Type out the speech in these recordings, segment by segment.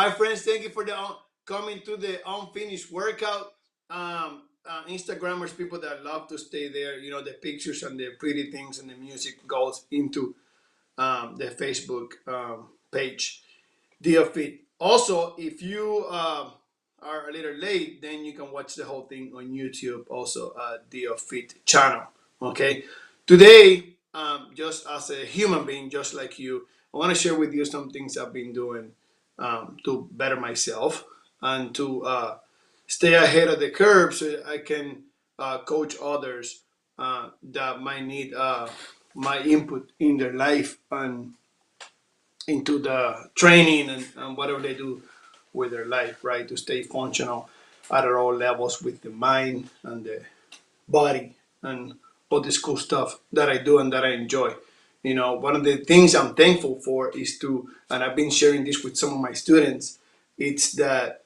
Hi, friends. Thank you for coming to the unfinished workout. Instagrammers, people that love to stay there, the pictures and the pretty things and the music goes into the Facebook page, Dear Fit. Also, if you are a little late, then you can watch the whole thing on YouTube, also Dear Fit channel. Okay. Today, just as a human being, just like you, I want to share with you some things I've been doing to better myself and to stay ahead of the curve so I can coach others that might need my input in their life and into the training and whatever they do with their life, right? To stay functional at all levels with the mind and the body and all this cool stuff that I do and that I enjoy. One of the things I'm thankful for is and I've been sharing this with some of my students, it's that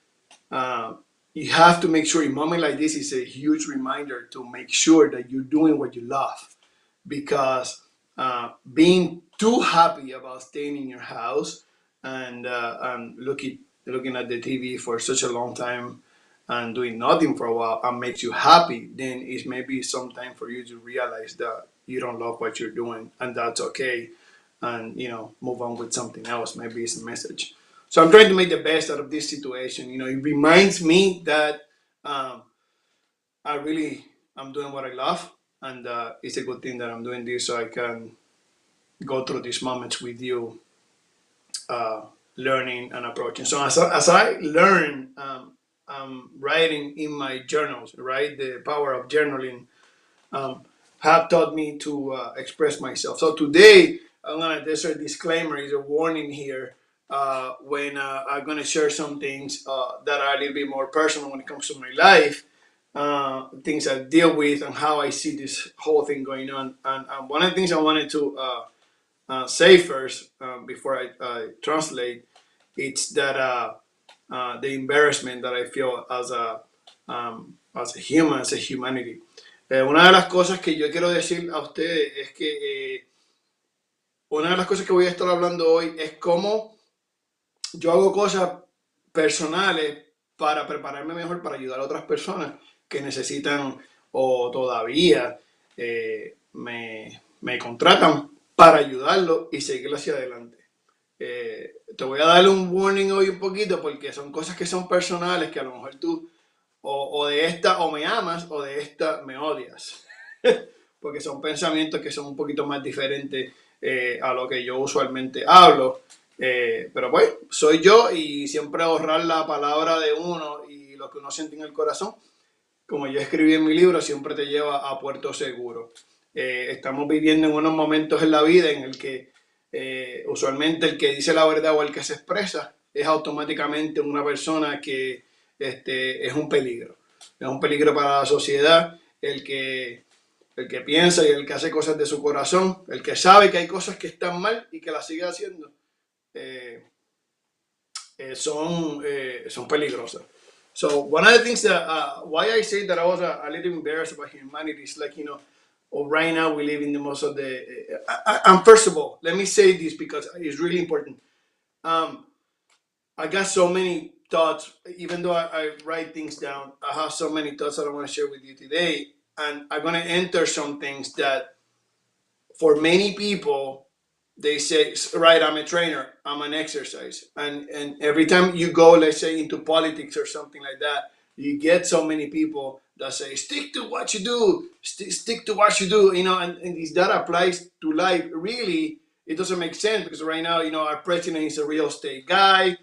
uh, you have to make sure a moment like this is a huge reminder to make sure that you're doing what you love because being too happy about staying in your house and looking at the TV for such a long time and doing nothing for a while and makes you happy, then it's maybe some time for you to realize that you don't love what you're doing and that's okay. And move on with something else. Maybe it's a message. So I'm trying to make the best out of this situation. It reminds me that um, I'm doing what I love, and it's a good thing that I'm doing this so I can go through these moments with you, uh, learning and approaching. So as I learn, I'm writing in my journals. Right, the power of journaling um, have taught me to express myself. So today, there's a disclaimer, is a warning here when I'm gonna share some things that are a little bit more personal when it comes to my life, things I deal with, and how I see this whole thing going on. And one of the things I wanted to say first before I translate, it's that the embarrassment that I feel as a human, as a humanity. Una de las cosas que yo quiero decir a ustedes es que una de las cosas que voy a estar hablando hoy es cómo yo hago cosas personales para prepararme mejor para ayudar a otras personas que necesitan o todavía me contratan para ayudarlos y seguir hacia adelante. Te voy a dar un warning hoy un poquito porque son cosas que son personales que a lo mejor tú o de esta o me amas o de esta me odias. Porque son pensamientos que son un poquito más diferentes a lo que yo usualmente hablo. Pero pues, soy yo y siempre ahorrar la palabra de uno y lo que uno siente en el corazón. Como yo escribí en mi libro, siempre te lleva a puerto seguro. Estamos viviendo en unos momentos en la vida en el que usualmente el que dice la verdad o el que se expresa es automáticamente una persona que es un peligro. Es un peligro para la sociedad, el que piensa y el que hace cosas de su corazón, el que sabe que hay cosas que están mal y que las sigue haciendo, eh, son peligrosas. So one of the things that why I say that I was a little embarrassed about humanity is like right now we live in the most of the. And first of all, let me say this because it's really important. Um, I got so many thoughts, even though I write things down. I have so many thoughts that I want to share with you today, and I'm gonna enter some things that for many people they say, right, I'm a trainer, I'm an exercise, and every time you go, let's say, into politics or something like that, you get so many people that say stick to what you do, stick to what you do, and if that applies to life, really it doesn't make sense because right now, our president is a real estate guy.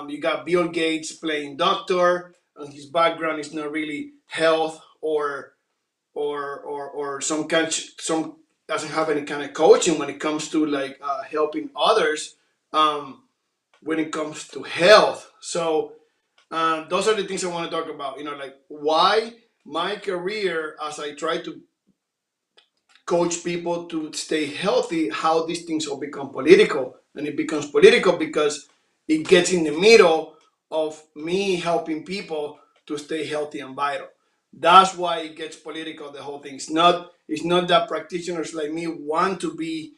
You got Bill Gates playing doctor, and his background is not really health or some doesn't have any kind of coaching when it comes to like helping others um, when it comes to health. So those are the things I want to talk about. Like why my career as I try to coach people to stay healthy, how these things all become political, and it becomes political because it gets in the middle of me helping people to stay healthy and vital. That's why it gets political. The whole thing. It's not that practitioners like me want to be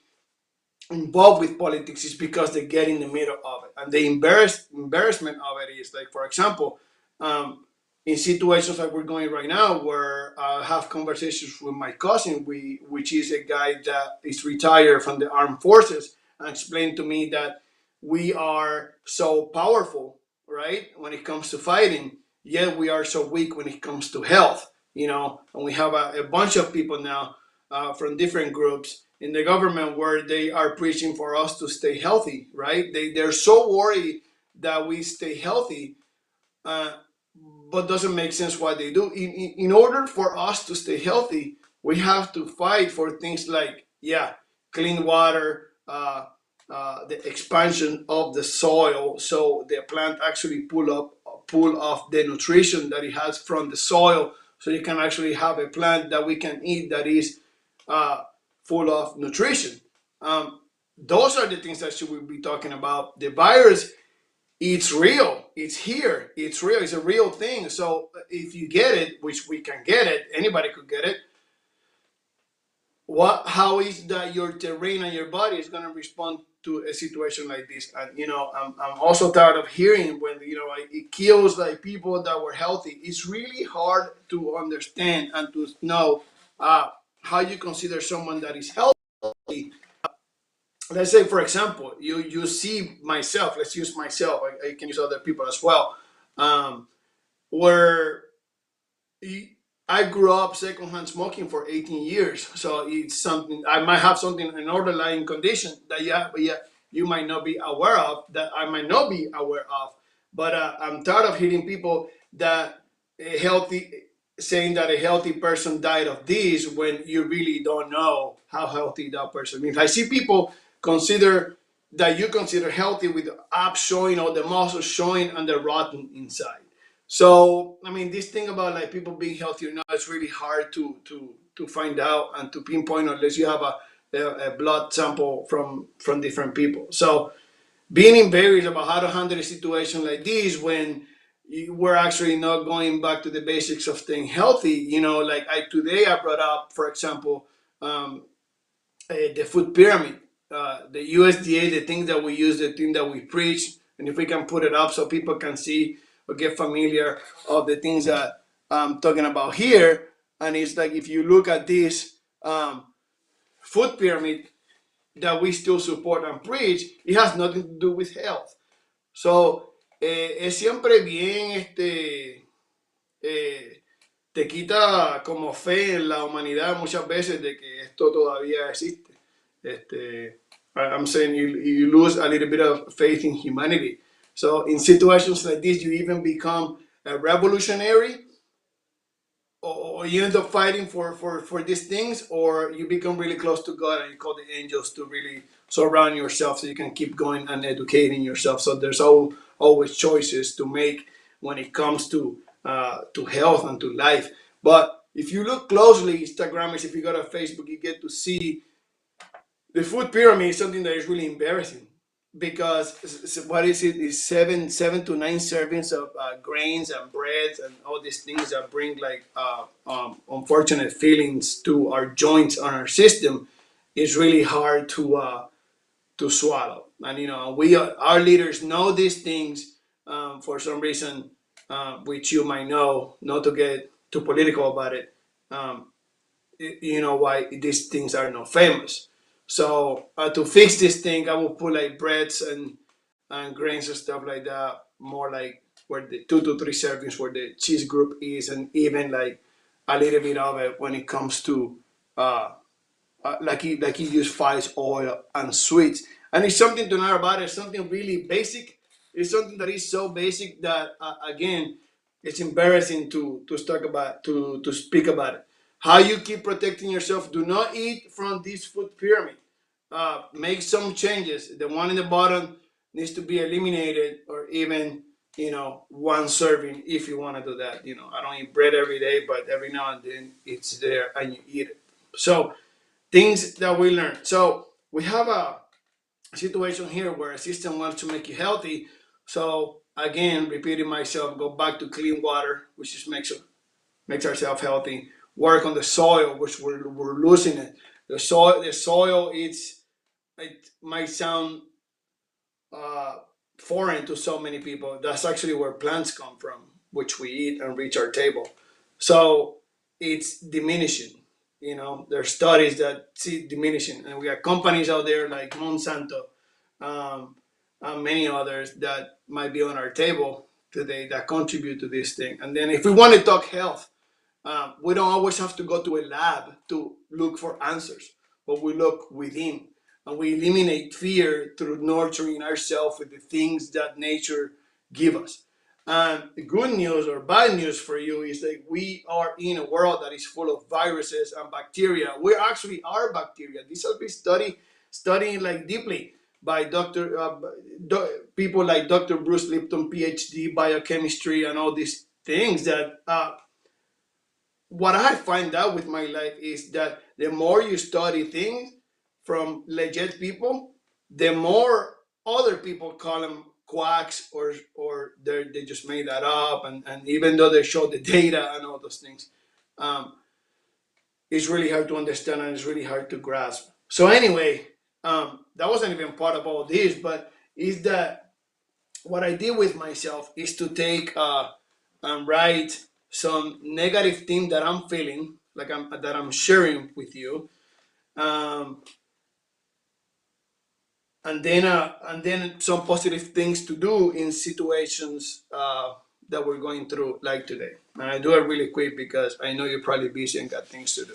involved with politics is because they get in the middle of it, and the embarrassment of it is like, for example, um, in situations like we're going right now, where I have conversations with my cousin, which is a guy that is retired from the armed forces, and explained to me that we are so powerful, right, when it comes to fighting, yet we are so weak when it comes to health, and we have a bunch of people now from different groups in the government where they are preaching for us to stay healthy, right? They're so worried that we stay healthy, uh, but doesn't make sense why they do. In order for us to stay healthy, we have to fight for things like, yeah, clean water, the expansion of the soil, so the plant actually pull off the nutrition that it has from the soil, so you can actually have a plant that we can eat that is uh, full of nutrition. Um, those are the things that should be talking about. The virus, it's real. It's here. It's real. It's a real thing. So if you get it, which we can get it, anybody could get it. How is that your terrain and your body is going to respond to a situation like this? And I'm also tired of hearing when it kills like people that were healthy. It's really hard to understand and to know uh, how you consider someone that is healthy. Let's say, for example, you see myself. Let's use myself. I can use other people as well. Um, where I grew up secondhand smoking for 18 years, so it's something I might have something an underlying condition that you might not be aware of, that I might not be aware of. But I'm tired of hearing people that a healthy saying that a healthy person died of this when you really don't know how healthy that person is. I see people consider that you consider healthy with the abs showing or the muscles showing and they're rotten inside. So I mean, this thing about like people being healthy or not, it's really hard to find out and to pinpoint unless you have a blood sample from different people. So being embarrassed about how to handle a situation like this when we're actually not going back to the basics of staying healthy. Like today I brought up, for example, um, the food pyramid, the USDA, the thing that we use, the thing that we preach, and if we can put it up so people can see or get familiar of the things that I'm talking about here. And it's like if you look at this food pyramid that we still support and preach, it has nothing to do with health. So es siempre bien eh, te quita como fe en la humanidad muchas veces de que esto todavía existe. I'm saying you lose a little bit of faith in humanity. So in situations like this, you even become a revolutionary, or you end up fighting for these things, or you become really close to God and you call the angels to really surround yourself so you can keep going and educating yourself. So there's always choices to make when it comes to health and to life. But if you look closely, Instagrammers, if you go to Facebook, you get to see the food pyramid is something that is really embarrassing because what is it? Is seven to nine servings of grains and breads and all these things that bring like unfortunate feelings to our joints on our system. Is really hard to swallow. And our leaders know these things for some reason, which you might know, not to get too political about it. Um, you know why these things are not famous. So to fix this thing, I will put like breads and grains and stuff like that, more like where the 2 to 3 servings where the cheese group is, and even like a little bit of it when it comes to uh, like he used fries, oil, and sweets. And it's something to know about it. It's something really basic. It's something that is so basic that again, it's embarrassing to talk about to speak about it. How you keep protecting yourself? Do not eat from this food pyramid. Make some changes. The one in the bottom needs to be eliminated, or even one serving if you want to do that. I don't eat bread every day, but every now and then it's there and you eat it. So things that we learn. So we have a situation here where a system wants to make you healthy. So again, repeating myself, go back to clean water, which just makes ourselves healthy. Work on the soil, which we're losing it. The soil is it might sound uh, foreign to so many people. That's actually where plants come from, which we eat and reach our table. So it's diminishing. You know, there's studies that see diminishing, and we have companies out there like Monsanto, um, and many others that might be on our table today that contribute to this thing. And then if we want to talk health, we don't always have to go to a lab to look for answers, but we look within and we eliminate fear through nurturing ourselves with the things that nature give us. And the good news or bad news for you is that we are in a world that is full of viruses and bacteria. We actually are bacteria. This has been studying like deeply by people like Dr. Bruce Lipton, PhD, biochemistry, and all these things that what I find out with my life is that the more you study things from legit people, the more other people call them quacks or they just made that up, and even though they show the data and all those things, um, it's really hard to understand and it's really hard to grasp. So anyway, that wasn't even part of all this, but is that what I did with myself is to take and write some negative thing that I'm feeling, that I'm sharing with you, um, and then some positive things to do in situations that we're going through, like today. And I do it really quick because I know you're probably busy and got things to do.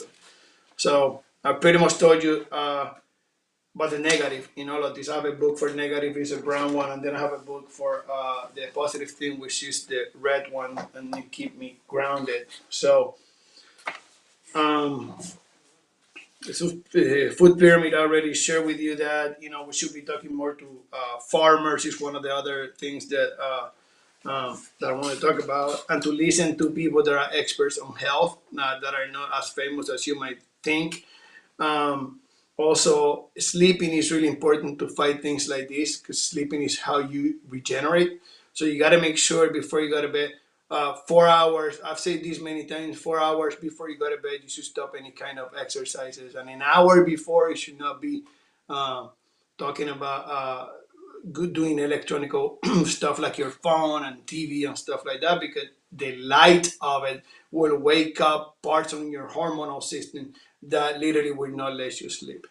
So I pretty much told you but the negative in all of this. I have a book for negative, is a brown one, and then I have a book for the positive thing, which is the red one, and it keep me grounded. So, um, the food pyramid, I already shared with you that we should be talking more to farmers. Is one of the other things that I want to talk about, and to listen to people that are experts on health, that are not as famous as you might think. Um, Also, sleeping is really important to fight things like this because sleeping is how you regenerate. So you got to make sure before you go to bed, 4 hours. I've said this many times. 4 hours before you go to bed, you should stop any kind of exercises, and an hour before, you should not be uh, talking about good doing electronic stuff like your phone and TV and stuff like that, because the light of it will wake up parts of your hormonal system that literally will not let you sleep.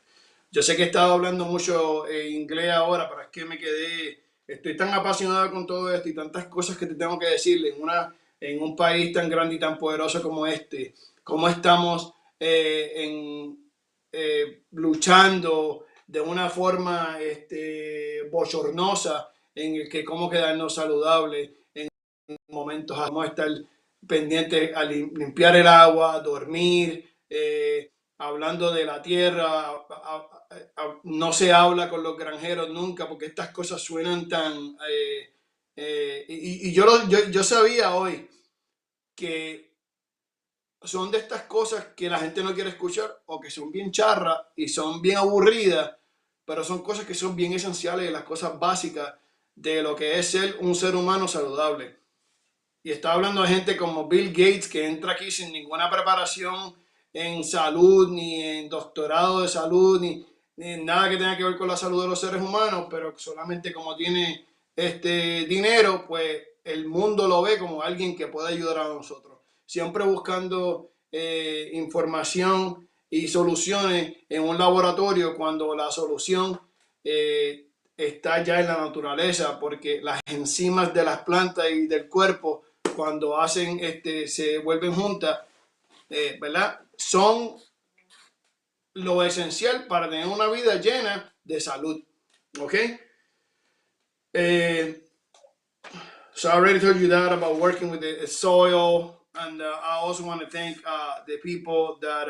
Yo sé que he estado hablando mucho inglés ahora, pero es que me quedé, estoy tan apasionado con todo esto y tantas cosas que te tengo que decirle en un país tan grande y tan poderoso como este, cómo estamos luchando de una forma bochornosa en el que cómo quedarnos saludables en momentos, vamos a estar pendientes a limpiar el agua, dormir, hablando de la tierra, no se habla con los granjeros nunca porque estas cosas suenan tan... y yo sabía hoy que son de estas cosas que la gente no quiere escuchar o que son bien charras y son bien aburridas, pero son cosas que son bien esenciales, las cosas básicas de lo que es ser un ser humano saludable. Y está hablando de gente como Bill Gates, que entra aquí sin ninguna preparación en salud, ni en doctorado de salud, ni en nada que tenga que ver con la salud de los seres humanos, pero solamente como tiene este dinero, pues el mundo lo ve como alguien que puede ayudar a nosotros. Siempre buscando información y soluciones en un laboratorio cuando la solución está ya en la naturaleza, porque las enzimas de las plantas y del cuerpo cuando hacen se vuelven juntas, ¿verdad? Son lo esencial para tener una vida llena de salud. ¿Ok? So I already told you that about working with the soil, and I also want to thank the people that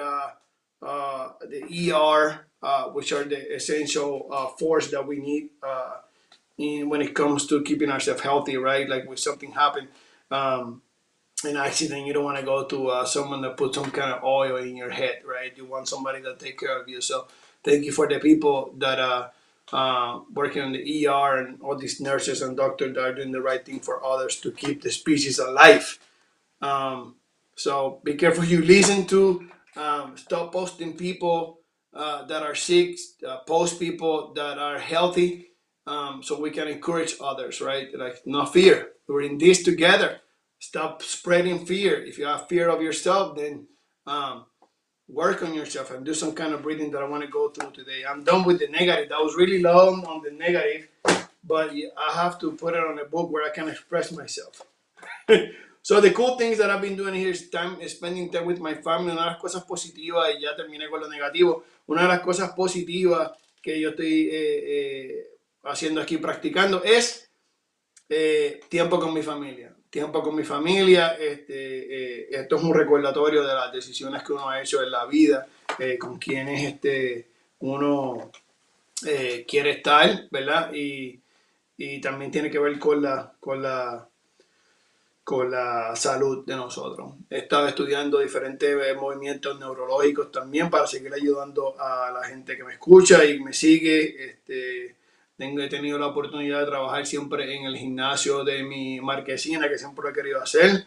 the ER, which are the essential force that we need when it comes to keeping ourselves healthy, right? Like when something happened, an accident, you don't want to go to someone that put some kind of oil in your head, right? You want somebody that take care of you. So thank you for the people that working on the ER and all these nurses and doctors that are doing the right thing for others to keep the species alive. So be careful who you listen to. Stop posting people that are sick, post people that are healthy, so we can encourage others, right? Like, no fear. We're in this together. Stop spreading fear. If you have fear of yourself, then um, work on yourself and do some kind of breathing that I want to go through today. I'm done with the negative. That was really long on the negative, but I have to put it on a book where I can express myself. So the cool things that I've been doing here is spending time with my family. Una de las cosas positivas, y ya terminé con lo negativo, una de las cosas positivas que yo estoy haciendo aquí, practicando, es tiempo con mi familia. Tiempo con mi familia, esto es un recordatorio de las decisiones que uno ha hecho en la vida, con quienes uno quiere estar, ¿verdad? Y también tiene que ver con la salud de nosotros. He estado estudiando diferentes movimientos neurológicos también para seguir ayudando a la gente que me escucha y me sigue. He tenido la oportunidad de trabajar siempre en el gimnasio de mi marquesina, que siempre he querido hacer.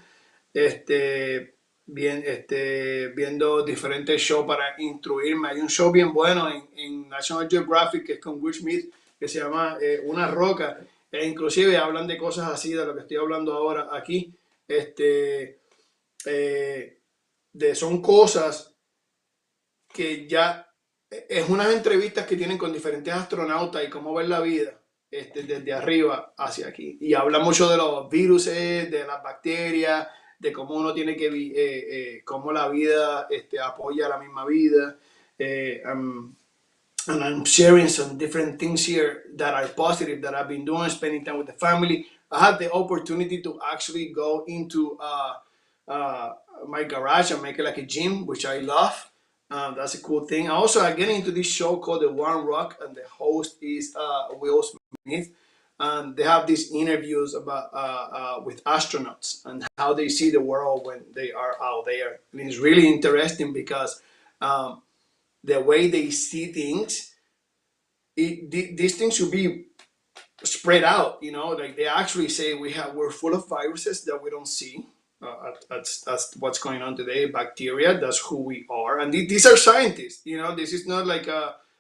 Viendo diferentes shows para instruirme. Hay un show bien bueno en National Geographic que es con Will Smith, que se llama Una Roca, e inclusive hablan de cosas así, de lo que estoy hablando ahora aquí. Son cosas que ya es unas entrevistas que tienen con diferentes astronautas y cómo ven la vida desde arriba hacia aquí. Y habla mucho de los virus, de las bacterias, de cómo uno tiene que, cómo la vida apoya la misma vida. And I'm sharing some different things here that are positive that I've been doing, spending time with the family. I had the opportunity to actually go into my garage and make it like a gym, which I love. That's a cool thing. Also, I get into this show called The One Rock, and the host is Will Smith. And they have these interviews about with astronauts and how they see the world when they are out there. And it's really interesting because the way they see things, these things should be spread out. Like they actually say we're full of viruses that we don't see. That's what's going on today. Bacteria. That's who we are, and these are scientists. This is not like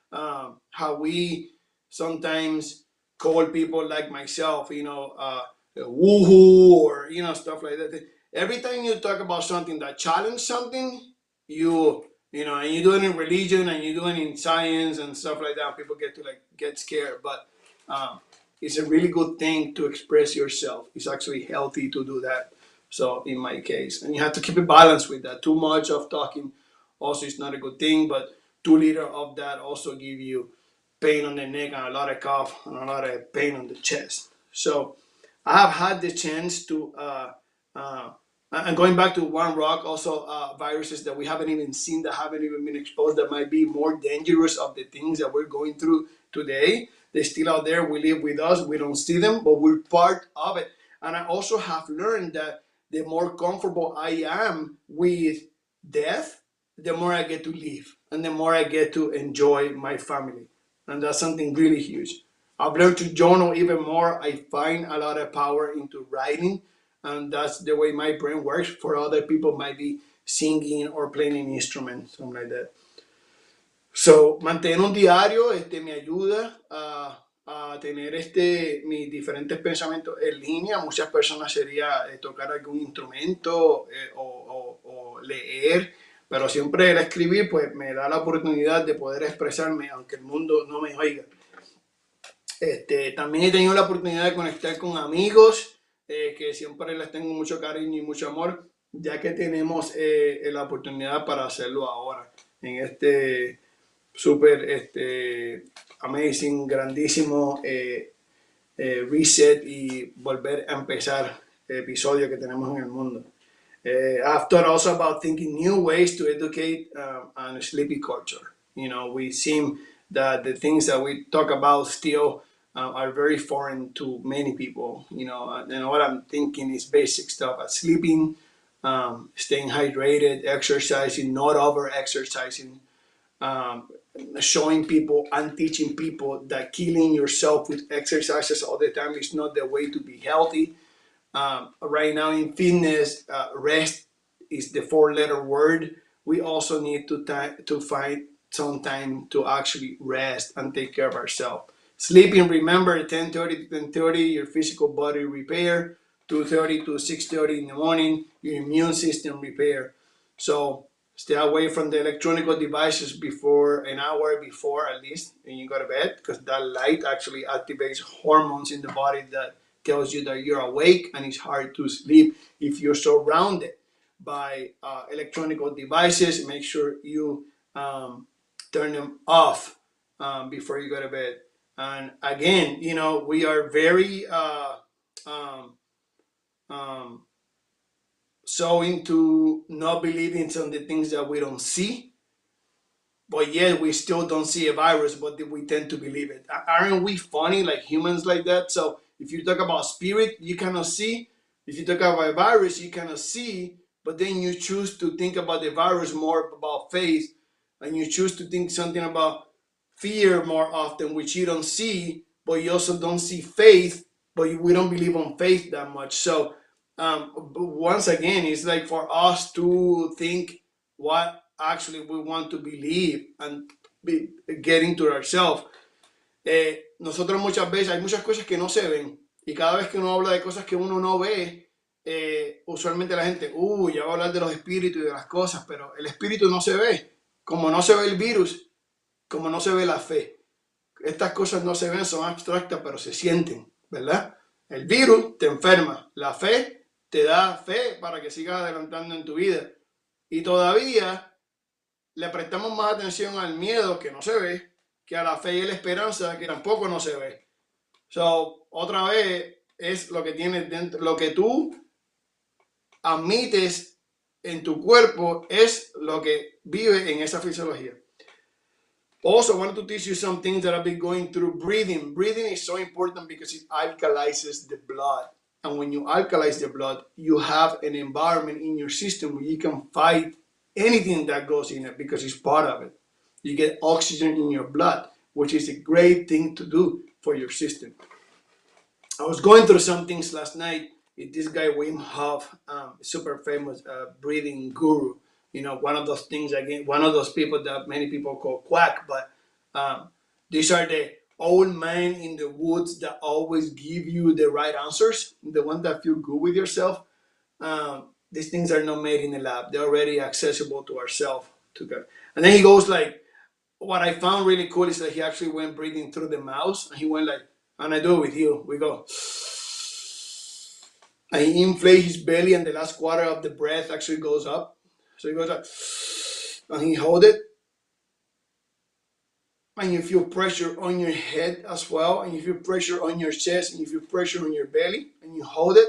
how we sometimes call people like myself. Woohoo, or stuff like that. Every time you talk about something that challenges something, and you do it in religion and you do it in science and stuff like that, people get scared. But it's a really good thing to express yourself. It's actually healthy to do that. So in my case, and you have to keep a balance with that. Too much of talking also is not a good thing, but too little of that also give you pain on the neck and a lot of cough and a lot of pain on the chest. So I have had the chance to, and going back to One Rock, also viruses that we haven't even seen, that haven't even been exposed, that might be more dangerous of the things that we're going through today. They're still out there. We live with us. We don't see them, but we're part of it. And I also have learned that the more comfortable I am with death, the more I get to live and the more I get to enjoy my family. And that's something really huge. I've learned to journal even more. I find a lot of power into writing, and that's the way my brain works. For other people, might be singing or playing an instrument, something like that. So, mantener un diario me ayuda a tener mis diferentes pensamientos en línea. Muchas personas sería tocar algún instrumento o leer, pero siempre el escribir pues me da la oportunidad de poder expresarme aunque el mundo no me oiga. También he tenido la oportunidad de conectar con amigos que siempre les tengo mucho cariño y mucho amor, ya que tenemos la oportunidad para hacerlo ahora en este súper amazing, grandísimo reset y volver a empezar el episodio que tenemos en el mundo. I've thought also about thinking new ways to educate on sleepy culture. We seem that the things that we talk about still are very foreign to many people. And what I'm thinking is basic stuff: sleeping, staying hydrated, exercising, not over exercising, showing people and teaching people that killing yourself with exercises all the time is not the way to be healthy. Right now in fitness, rest is the 4-letter word. We also need to find some time to actually rest and take care of ourselves. Sleeping, remember, 10:30 to 10:30, your physical body repair. 2:30 to 6:30 in the morning, your immune system repair. So stay away from the electronic devices before an hour before at least when you go to bed, because that light actually activates hormones in the body that tells you that you're awake, and it's hard to sleep if you're surrounded by electronic devices. Make sure you um, turn them off before you go to bed. And again, we are very um, um, so into not believing some of the things that we don't see, but yet we still don't see a virus, but we tend to believe it. Aren't we funny, like humans like that? So if you talk about spirit, you cannot see. If you talk about a virus, you cannot see, but then you choose to think about the virus more about faith, and you choose to think something about fear more often, which you don't see, but you also don't see faith, but we don't believe on faith that much. So once again, it's like for us to think what actually we want to believe and get into ourselves. Nosotros muchas veces hay muchas cosas que no se ven, y cada vez que uno habla de cosas que uno no ve, usualmente la gente, ya va a hablar de los espíritus y de las cosas, pero el espíritu no se ve, como no se ve el virus, como no se ve la fe. Estas cosas no se ven, son abstractas, pero se sienten, ¿verdad? El virus te enferma, la fe te da fe para que sigas adelantando en tu vida. Y todavía le prestamos más atención al miedo, que no se ve, que a la fe y la esperanza, que tampoco no se ve. So, otra vez, es lo que tienes dentro, lo que tú admites en tu cuerpo es lo que vive en esa fisiología. Also, I wanted to teach you some things that I've been going through. Breathing. Breathing is so important because it alkalizes the blood. And when you alkalize the blood, you have an environment in your system where you can fight anything that goes in it because it's part of it. You get oxygen in your blood, which is a great thing to do for your system. I was going through some things last night. This guy Wim Hof, super famous breathing guru. One of those things again, one of those people that many people call quack, but these are the old men in the woods that always give you the right answers, the one that feel good with yourself. These things are not made in the lab; they're already accessible to ourselves. And then he goes like, what I found really cool is that he actually went breathing through the mouth, and he went like, and I do it with you. We go. And he inflates his belly, and the last quarter of the breath actually goes up. So he goes up, and he hold it, and you feel pressure on your head as well, and you feel pressure on your chest, and you feel pressure on your belly, and you hold it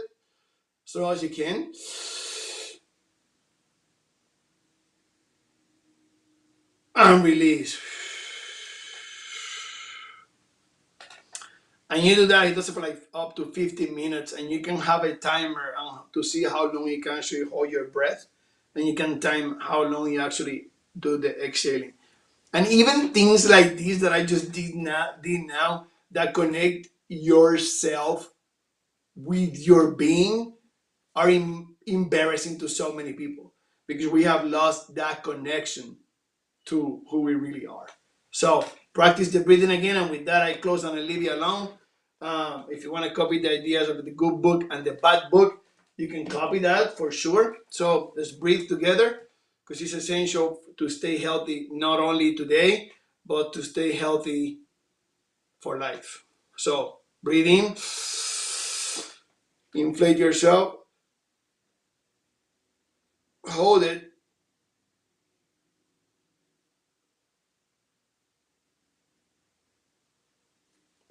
as long as you can. And release. And you do that, it does it for like up to 15 minutes, and you can have a timer to see how long you can actually hold your breath, and you can time how long you actually do the exhaling. And even things like this that I just did now that connect yourself with your being are embarrassing to so many people because we have lost that connection to who we really are. So practice the breathing again, and with that I close and I leave you alone. If you want to copy the ideas of the good book and the bad book, you can copy that for sure. So let's breathe together because it's essential to stay healthy not only today, but to stay healthy for life. So breathe in, inflate yourself, hold it,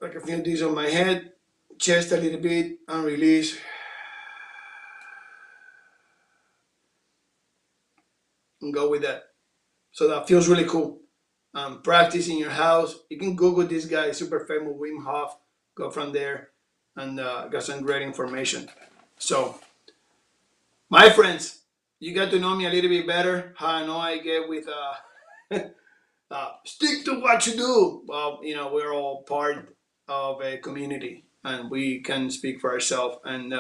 like a few of these on my head, chest a little bit, and release. And go with that. So that feels really cool. Practice in your house. You can Google this guy, super famous Wim Hof. Go from there and got some great information. So, my friends, you got to know me a little bit better. How I know I get with stick to what you do. Well, we're all part of a community, and we can speak for ourselves and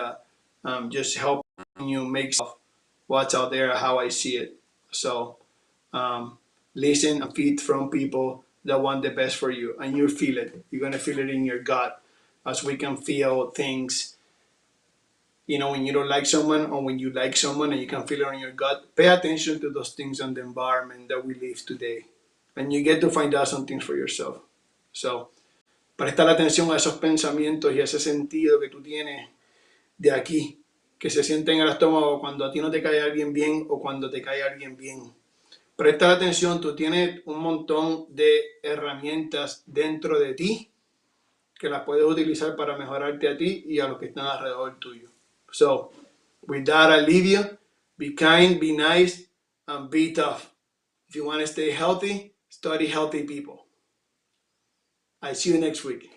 just help you make what's out there how I see it. So, listen and feed from people that want the best for you, and you feel it. You're gonna feel it in your gut, as we can feel things. When you don't like someone or when you like someone and you can feel it in your gut. Pay attention to those things and the environment that we live today, and you get to find out some things for yourself. So, prestar atención a esos pensamientos y a ese sentido que tú tienes de aquí, que se siente en el estómago cuando a ti no te cae alguien bien o cuando te cae alguien bien. Presta atención, tú tienes un montón de herramientas dentro de ti que las puedes utilizar para mejorarte a ti y a los que están alrededor tuyo. So, with that, I leave you. Be kind, be nice, and be tough. If you want to stay healthy, study healthy people. I see you next week.